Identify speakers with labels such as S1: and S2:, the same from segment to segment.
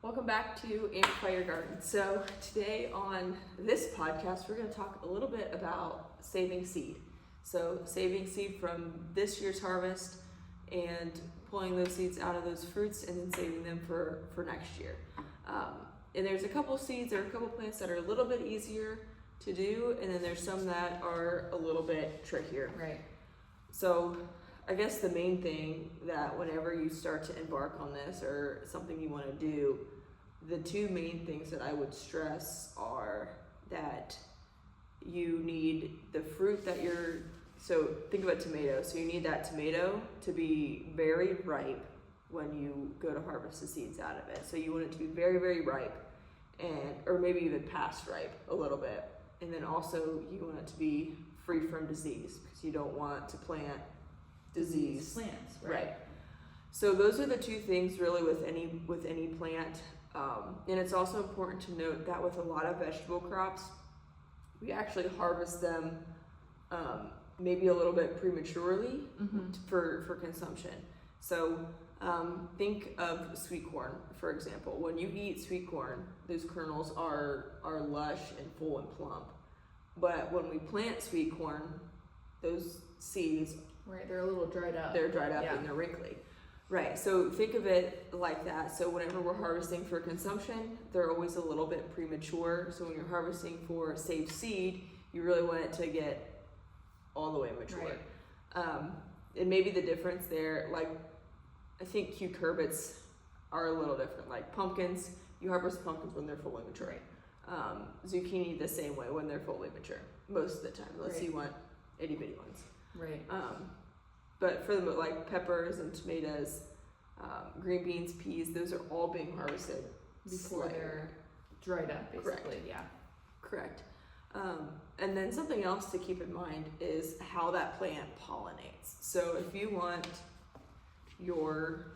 S1: Welcome back to Amplify Your Garden. So today on this podcast, we're going to talk a little bit about saving seed. So saving seed from this year's harvest and pulling those seeds out of those fruits and then saving them for next year. And there's a couple seeds or a couple plants that are a little bit easier to do, and then there's some that are a little bit trickier.
S2: Right.
S1: So I guess the main thing that whenever you start to embark on this or something you want to do, the two main things that I would stress are that you need the fruit that so think about tomatoes. So you need that tomato to be very ripe when you go to harvest the seeds out of it. So you want it to be very, very ripe, or maybe even past ripe a little bit. And then also you want it to be free from disease because you don't want to plant disease
S2: plants,
S1: right? So those are the two things really with any plant, and it's also important to note that with a lot of vegetable crops, we actually harvest them maybe a little bit prematurely for consumption. So think of sweet corn, for example. When you eat sweet corn, those kernels are lush and full and plump. But when we plant sweet corn, those seeds,
S2: right, they're a little dried up.
S1: They're dried up and they're wrinkly. Right, so think of it like that. So whenever we're harvesting for consumption, they're always a little bit premature. So when you're harvesting for saved seed, you really want it to get all the way mature.
S2: Right.
S1: And maybe the difference there, like I think cucurbits are a little different. Like pumpkins, you harvest pumpkins when they're fully mature.
S2: Right.
S1: Zucchini the same way when they're fully mature, most of the time, unless you want itty bitty ones.
S2: Right.
S1: But for the like peppers and tomatoes, green beans, peas, those are all being harvested
S2: before they're dried up, basically.
S1: Correct. And then something else to keep in mind is how that plant pollinates. So if you want your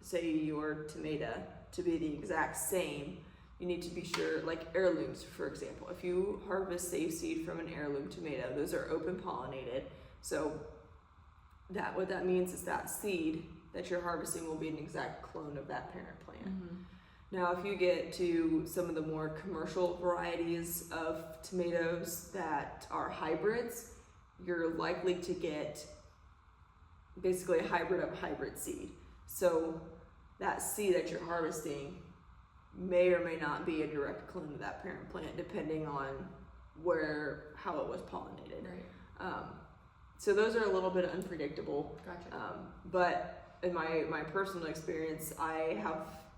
S1: tomato to be the exact same, you need to be sure, like heirlooms, for example. If you harvest safe seed from an heirloom tomato, those are open pollinated. So what that means is that seed that you're harvesting will be an exact clone of that parent plant. Now, if you get to some of the more commercial varieties of tomatoes that are hybrids, you're likely to get basically a hybrid of hybrid seed. So that seed that you're harvesting may or may not be a direct clone of that parent plant, depending on how it was pollinated.
S2: Right.
S1: So those are a little bit unpredictable.
S2: Gotcha.
S1: But in my personal experience, I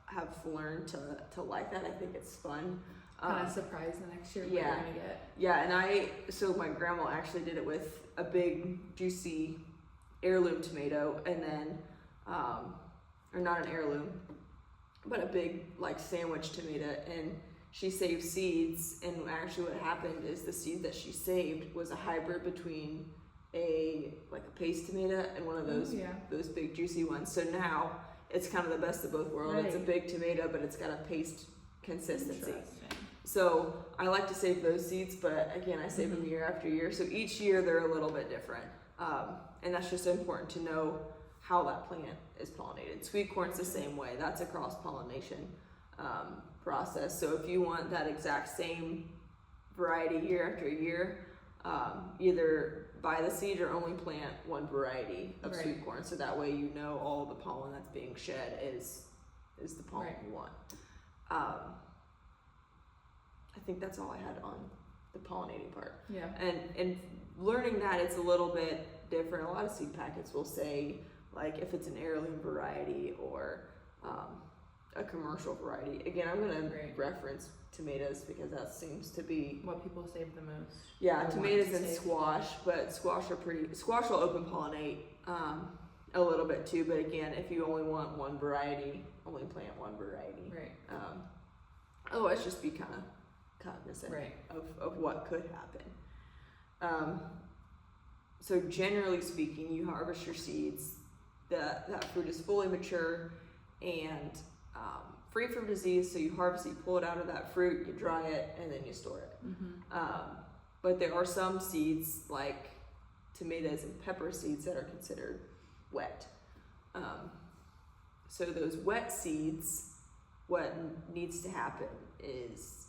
S1: have learned to like that. I think it's fun.
S2: Kind of surprised the next year what you're gonna get.
S1: Yeah, and so my grandma actually did it with a big juicy heirloom tomato, and then or not an heirloom, but a big like sandwich tomato, and she saved seeds, and actually what happened is the seed that she saved was a hybrid between a paste tomato and one of those big juicy ones. So now it's kind of the best of both worlds. Right. It's a big tomato, but it's got a paste consistency. So I like to save those seeds, but again, I save them year after year. So each year they're a little bit different. And that's just important to know how that plant is pollinated. Sweet corn's the same way. That's a cross-pollination process. So if you want that exact same variety year after year, either buy the seed or only plant one variety of sweet corn. So that way you know all the pollen that's being shed is the pollen you want. I think that's all I had on the pollinating part. Yeah. And learning that it's a little bit different. A lot of seed packets will say like if it's an heirloom variety or a commercial variety. Again, I'm gonna reference tomatoes because that seems to be
S2: what people save the most.
S1: Yeah, tomatoes and squash, but squash will open pollinate a little bit too. But again, if you only want one variety, only plant one variety.
S2: Right.
S1: Otherwise, just be kind of cognizant of what could happen. So generally speaking, you harvest your seeds. That fruit is fully mature and free from disease. So you harvest it, you pull it out of that fruit, you dry it, and then you store it. But there are some seeds like tomatoes and pepper seeds that are considered wet. So those wet seeds what needs to happen is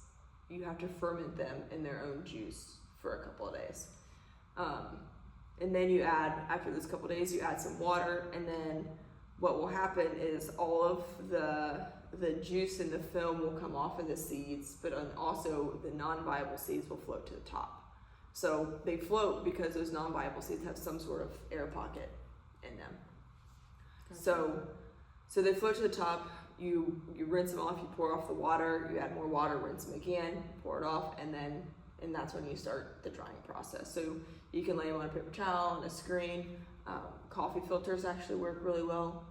S1: you have to ferment them in their own juice for a couple of days. And then you add, after those couple of days, you add some water, and then what will happen is all of the juice and the film will come off of the seeds, but also the non-viable seeds will float to the top. So they float because those non-viable seeds have some sort of air pocket in them.
S2: Gotcha.
S1: So they float to the top. You rinse them off. You pour off the water. You add more water. Rinse them again. Pour it off, and that's when you start the drying process. So you can lay them on a paper towel and a screen. Coffee filters actually work really well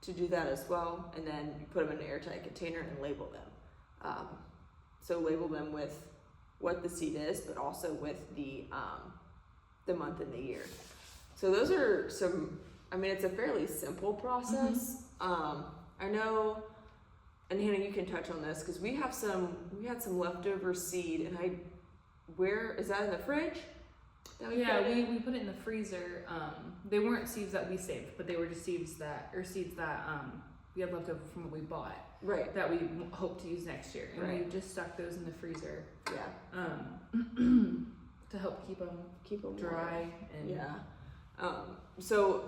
S1: to do that as well. And then you put them in an airtight container and label them. So label them with what the seed is, but also with the month and the year. So those are some. I mean, it's a fairly simple process. I know, and Hannah, you can touch on this because we had some leftover seed, and where is that in the fridge?
S2: We put it in the freezer. They weren't seeds that we saved, but they were just seeds that we had left over from what we bought.
S1: Right.
S2: That we hope to use next year, and
S1: right.
S2: we just stuck those in the freezer.
S1: Yeah.
S2: To help keep them dry and
S1: so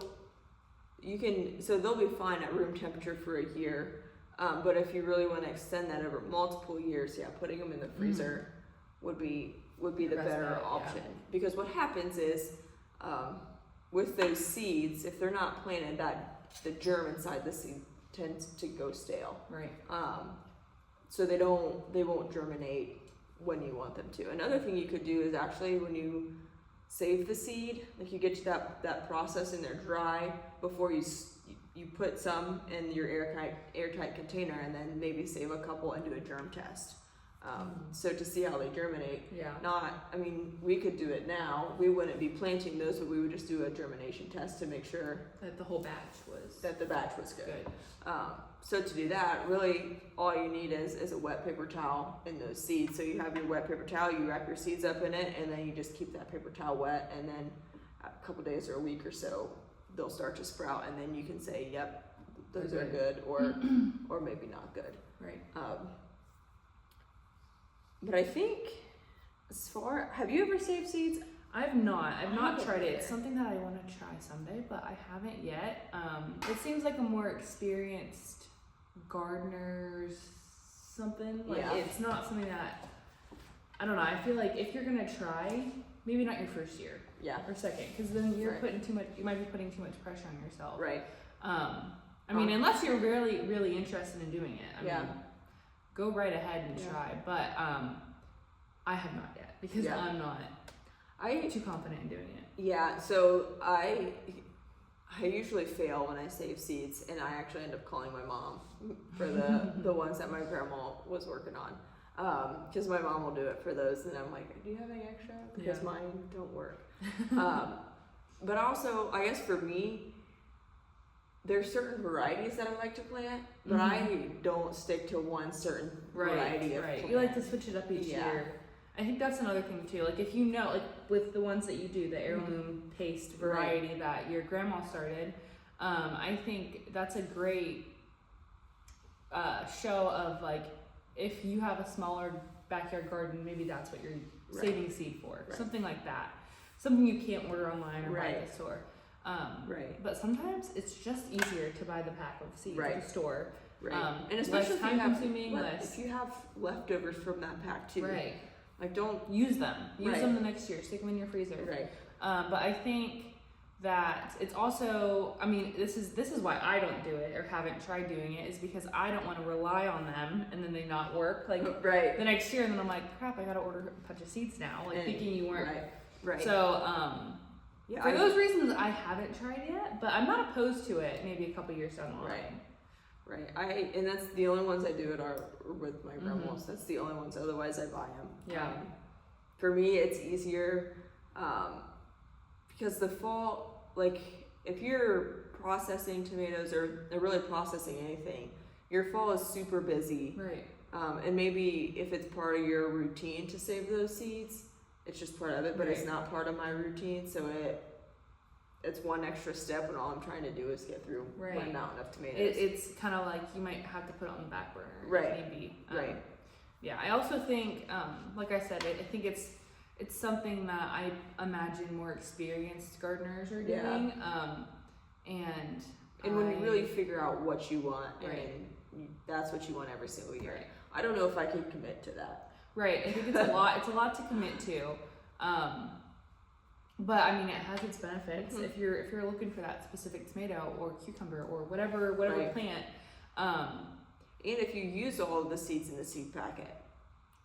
S1: they'll be fine at room temperature for a year. But if you really want to extend that over multiple years, putting them in the freezer would be the better option. Because what happens is, with those seeds, if they're not planted, that the germ inside the seed tends to go stale.
S2: Right.
S1: So they won't germinate when you want them to. Another thing you could do is actually when you save the seed, like you get to that process and they're dry, before you put some in your airtight container, and then maybe save a couple and do a germ test. So to see how they germinate. We could do it now. We wouldn't be planting those, but we would just do a germination test to make sure
S2: that the whole batch was
S1: good. So to do that, really all you need is a wet paper towel in those seeds. So you have your wet paper towel, you wrap your seeds up in it, and then you just keep that paper towel wet, and then a couple days or a week or so, they'll start to sprout, and then you can say, yep, those are good, or maybe not good.
S2: Right.
S1: But I think have you ever saved seeds?
S2: I've not tried it. It's something that I want to try someday, but I haven't yet. It seems like a more experienced gardener's something. It's not something that, I don't know. I feel like if you're gonna try, maybe not your first year. Or second, because then you're putting too much. You might be putting too much pressure on yourself.
S1: Right.
S2: I mean, unless you're really, really interested in doing it. I mean, go right ahead and try. But I have not yet because I'm not too confident in doing it.
S1: Yeah. So I usually fail when I save seeds, and I actually end up calling my mom for the ones that my grandma was working on. Because my mom will do it for those, and I'm like, do you have any extra? Because mine don't work. But also, I guess for me, there's certain varieties that I like to plant, but I don't stick to one certain variety of plant.
S2: You like to switch it up each year. I think that's another thing too. Like if you know, like with the ones that you do, the heirloom paste variety that your grandma started, I think that's a great show of like, if you have a smaller backyard garden, maybe that's what you're saving seed for. Something like that. Something you can't order online or buy at the store. But sometimes it's just easier to buy the pack of seeds at the store.
S1: And especially
S2: if
S1: you have leftovers from that pack too. Like don't
S2: use them. Use them the next year. Stick them in your freezer. But I think that it's also, I mean, this is why I don't do it or haven't tried doing it, is because I don't want to rely on them and then they not work like the next year, and then I'm like, crap, I gotta order a bunch of seeds now, like thinking you weren't. So for those reasons I haven't tried yet, but I'm not opposed to it maybe a couple years down the line.
S1: And that's the only ones I do it are with my grandmas. That's the only ones, otherwise I buy them. For me it's easier because the fall, like if you're processing tomatoes or really processing anything, your fall is super busy. And maybe if it's part of your routine to save those seeds, it's just part of it, but it's not part of my routine, so it's one extra step when all I'm trying to do is get through my mountain of tomatoes.
S2: It's kind of like you might have to put it on the back burner,
S1: right?
S2: Maybe,
S1: right.
S2: Yeah, I also think, like I said, I think it's something that I imagine more experienced gardeners are doing,
S1: and when you really figure out what you want, and that's what you want every single year.
S2: Right.
S1: I don't know if I can commit to that.
S2: Right, I think it's a lot. It's a lot to commit to, but I mean, it has its benefits. If you're looking for that specific tomato or cucumber or whatever plant,
S1: and if you use all of the seeds in the seed packet,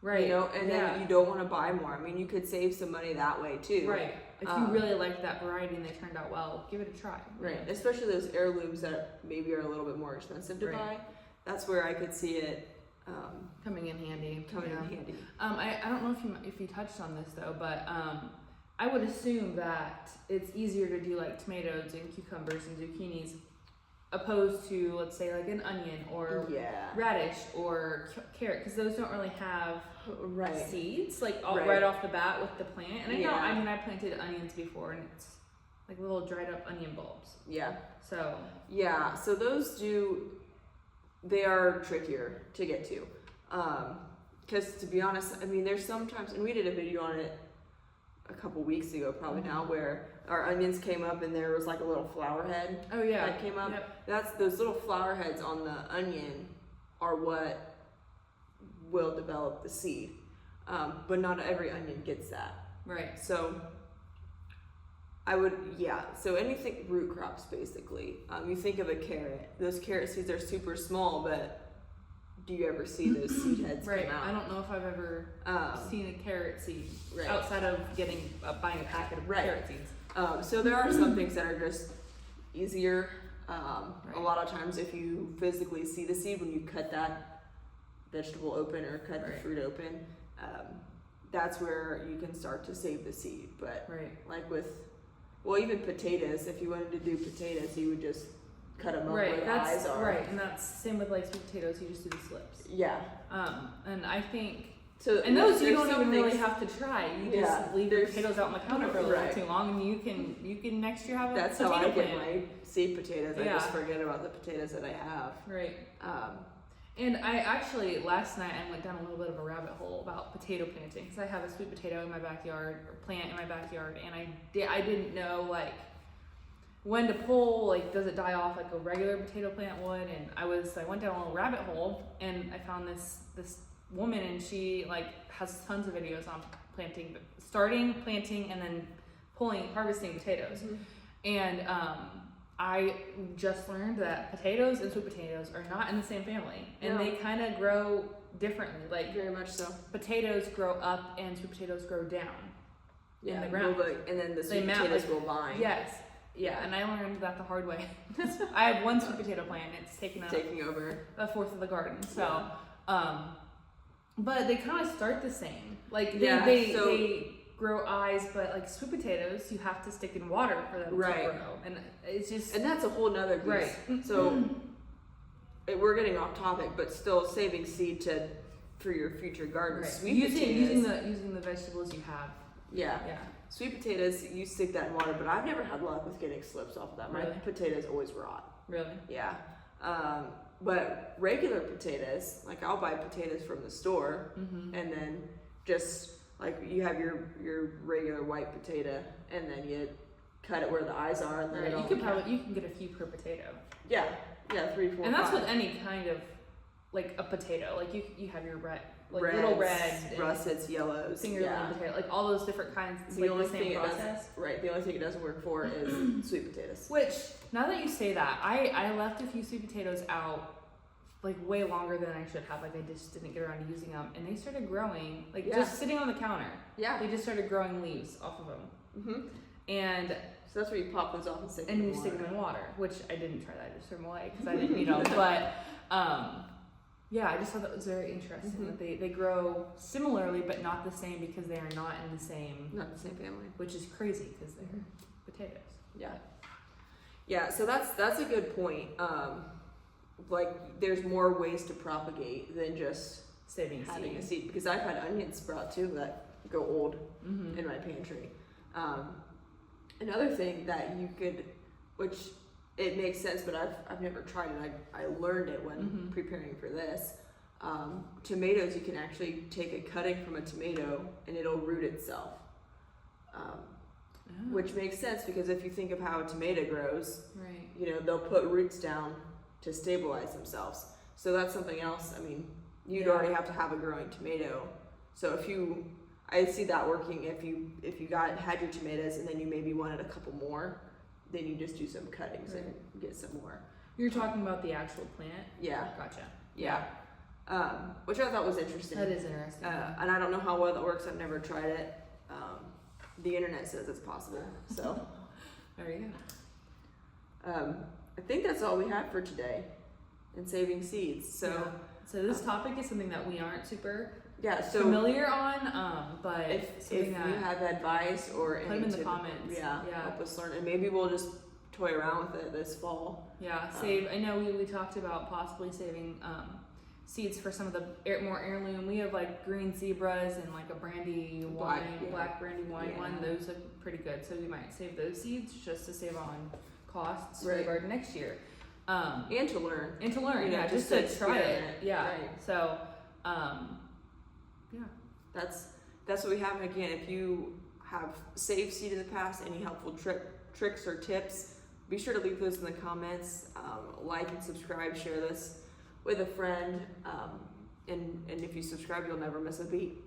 S2: right?
S1: You know, and then you don't want to buy more. I mean, you could save some money that way too.
S2: Right. If you really liked that variety and they turned out well, give it a try.
S1: Right. Especially those heirlooms that maybe are a little bit more expensive to buy. That's where I could see it
S2: coming in handy.
S1: I
S2: don't know if you touched on this though, but I would assume that it's easier to do like tomatoes and cucumbers and zucchinis opposed to, let's say, like an onion or radish or carrot, because those don't really have seeds like right off the bat with the plant. And I planted onions before, and it's like little dried up onion bulbs. So
S1: those they are trickier to get to, because to be honest, I mean, there's sometimes, and we did a video on it a couple weeks ago probably now, where our onions came up and there was like a little flower head that came up. That's those little flower heads on the onion are what will develop the seed, but not every onion gets that.
S2: Right.
S1: So so anything root crops basically. You think of a carrot, those carrot seeds are super small, but do you ever see those seed heads come out?
S2: I don't know if I've ever seen a carrot seed outside of buying a packet of carrot seeds.
S1: So there are some things that are just easier. A lot of times if you physically see the seed when you cut that vegetable open or cut the fruit open, that's where you can start to save the seed. But like even potatoes, if you wanted to do potatoes, you would just cut them up where the eyes are.
S2: Right, and that's same with like sweet potatoes, you just do the slips.
S1: Yeah.
S2: And I think
S1: so,
S2: and those you don't even really have to try. You just leave the potatoes out on the counter for a little too long, and you can next year have a
S1: that's
S2: potato
S1: how I
S2: plant.
S1: get my seed potatoes. I just forget about the potatoes that I have.
S2: Right. And I actually last night I went down a little bit of a rabbit hole about potato planting, because I have a sweet potato in my backyard, or plant in my backyard, and I didn't know like when to pull, like does it die off like a regular potato plant would, and I went down a little rabbit hole, and I found this woman, and she like has tons of videos on starting planting and then harvesting potatoes. And I just learned that potatoes and sweet potatoes are not in the same family, and they kind of grow differently. Like
S1: very much so. Potatoes
S2: grow up and sweet potatoes grow down in the ground,
S1: and then the sweet potatoes will vine.
S2: Yes. Yeah, and I learned that the hard way. I have one sweet potato plant, and it's taking over a fourth of the garden. So, but they kind of start the same. Like they grow eyes, but like sweet potatoes, you have to stick in water for them to grow, and it's just
S1: that's a whole nother piece.
S2: Right.
S1: So we're getting off topic, but still saving seed for your future garden.
S2: Right.
S1: Sweet potatoes,
S2: using the vegetables you have.
S1: Yeah. Sweet potatoes, you stick that in water, but I've never had luck with getting slips off of that. My potatoes always rot.
S2: Really?
S1: Yeah. But regular potatoes, like I'll buy potatoes from the store, and then just like you have your regular white potato, and then you cut it where the eyes are, and then
S2: you can get a few per potato.
S1: Yeah, 3, 4,
S2: and that's
S1: 5.
S2: with any kind of like a potato. Like you have your
S1: Reds,
S2: little red,
S1: russets, yellows,
S2: fingerling potato, like all those different kinds. It's
S1: the
S2: like
S1: only
S2: the same
S1: thing
S2: process.
S1: The only thing it doesn't work for is sweet potatoes.
S2: Which, now that you say that, I left a few sweet potatoes out like way longer than I should have. Like I just didn't get around to using them, and they started growing just sitting on the counter. Yeah, they just started growing leaves off of them. And
S1: so that's where you pop those off and stick them
S2: in water. Which I didn't try that. I just threw them away because I didn't need them. But yeah, I just thought that was very interesting that they grow similarly but not the same, because they are not the same
S1: family,
S2: which is crazy because they're potatoes.
S1: Yeah. So that's a good point. Like there's more ways to propagate than just having a seed, because I've had onions sprout too that go old in my pantry. Another thing that you could, which it makes sense, but I've never tried it. I learned it when preparing for this. Tomatoes, you can actually take a cutting from a tomato and it'll root itself. Which makes sense because if you think of how a tomato grows,
S2: right,
S1: you know, they'll put roots down to stabilize themselves. So that's something else. I mean, you'd already have to have a growing tomato. So I see that working if you had your tomatoes and then you maybe wanted a couple more, then you just do some cuttings and get some more.
S2: You're talking about the actual plant?
S1: Yeah.
S2: Gotcha.
S1: Yeah. Which I thought was interesting.
S2: That is interesting.
S1: And I don't know how well that works. I've never tried it. The internet says it's possible. So
S2: there you
S1: go. I think that's all we have for today in saving seeds. So
S2: this topic is something that we aren't super
S1: so
S2: familiar on, but
S1: if you have advice or
S2: put them in the comments.
S1: Help us learn, and maybe we'll just toy around with it this fall.
S2: I know we talked about possibly saving seeds for some of the more heirloom. We have like green zebras and like a brandy wine, black brandy wine one. Those look pretty good, so we might save those seeds just to save on costs for the garden next year.
S1: And to learn.
S2: Just to try it. So
S1: that's what we have. And again, if you have saved seed in the past, any helpful tricks or tips, be sure to leave those in the comments. Like and subscribe, share this with a friend, and if you subscribe, you'll never miss a beat.